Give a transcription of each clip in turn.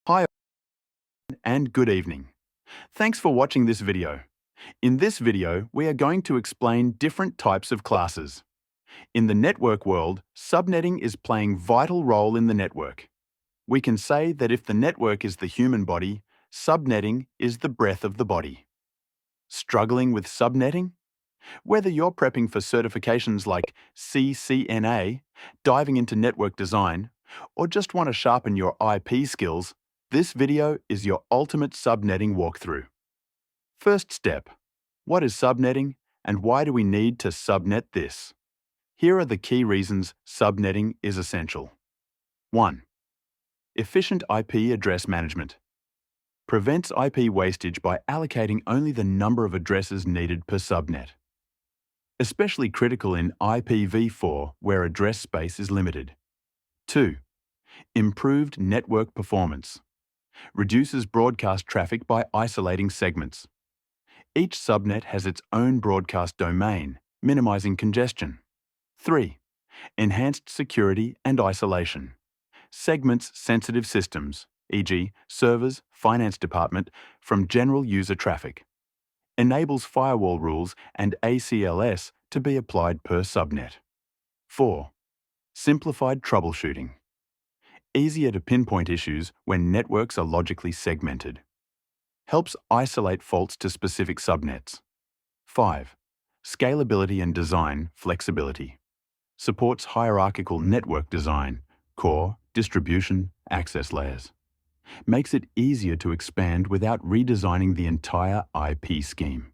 Hi and good evening. Thanks for watching this video. In this video, we are going to explain different types of classes. In the network world, subnetting is playing a vital role in the network. We can say that if the network is the human body, subnetting is the breath of the body. Struggling with subnetting? Whether you're prepping for certifications like CCNA, diving into network design, or just want to sharpen your IP skills, this video is your ultimate subnetting walkthrough. First step: what is subnetting and why do we need to subnet this? Here are the key reasons subnetting is essential. 1. Efficient IP address management. Prevents IP wastage by allocating only the number of addresses needed per subnet. Especially critical in IPv4 where address space is limited. 2. Improved network performance. Reduces broadcast traffic by isolating segments. Each subnet has its own broadcast domain, minimizing congestion. 3. Enhanced security and isolation. Segments sensitive systems, e.g. servers, finance department, from general user traffic. Enables firewall rules and ACLS to be applied per subnet. 4. Simplified troubleshooting. Easier to pinpoint issues when networks are logically segmented. Helps isolate faults to specific subnets. 5. Scalability and design flexibility. Supports hierarchical network design, core, distribution, access layers. Makes it easier to expand without redesigning the entire IP scheme.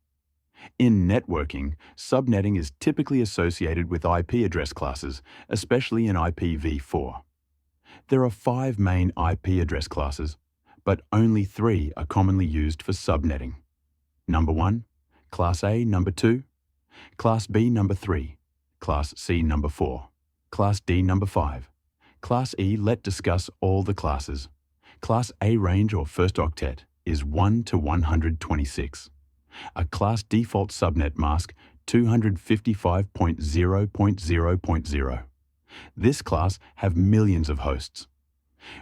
In networking, subnetting is typically associated with IP address classes, especially in IPv4. There are 5 main IP address classes, but only 3 are commonly used for subnetting. Number 1, Class A number 2, Class B number 3, Class C number 4, Class D number 5, Class E. Let's discuss all the classes. Class A range or first octet is 1 to 126. A class default subnet mask 255.0.0.0. This class have millions of hosts.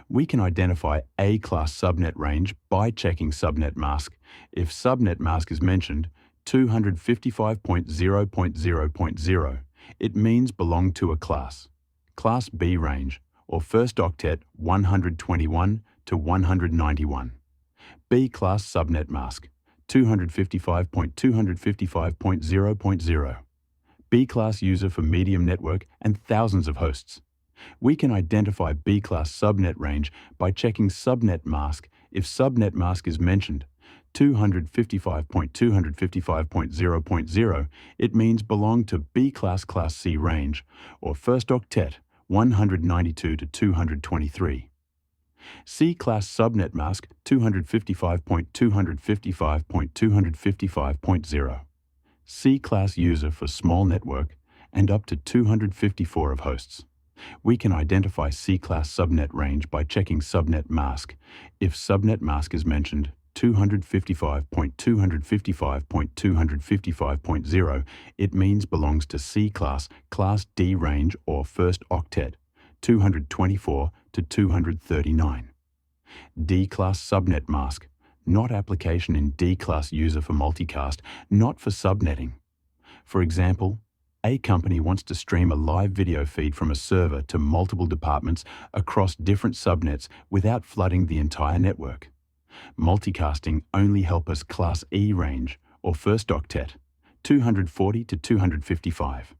We can identify A class subnet range by checking subnet mask. If subnet mask is mentioned 255.0.0.0, it means belong to a class. Class B range or first octet 121 to 191. B class subnet mask 255.255.0.0. B class user for medium network and thousands of hosts. We can identify B class subnet range by checking subnet mask. If subnet mask is mentioned 255.255.0.0, it means belong to B class Class C range or first octet 192 to 223. C class subnet mask 255.255.255.0. C class user for small network and up to 254 of hosts. We can identify C class subnet range by checking subnet mask. If subnet mask is mentioned 255.255.255.0, it means belongs to C class Class D range or first octet 224 to 239. D class subnet mask, not application in D class user for multicast, not for subnetting. For example, a company wants to stream a live video feed from a server to multiple departments across different subnets without flooding the entire network. Multicasting only help us Class E range or first octet 240 to 255.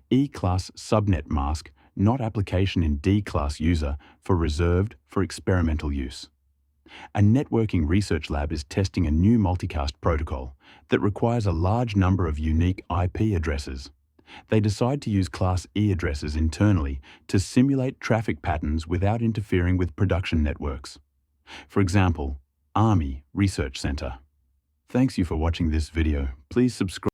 E class subnet mask, not application in D class user for reserved for experimental use. A networking research lab is testing a new multicast protocol that requires a large number of unique IP addresses. They decide to use Class E addresses internally to simulate traffic patterns without interfering with production networks. For example, Army Research Center. Thanks you for watching this video. Please subscribe.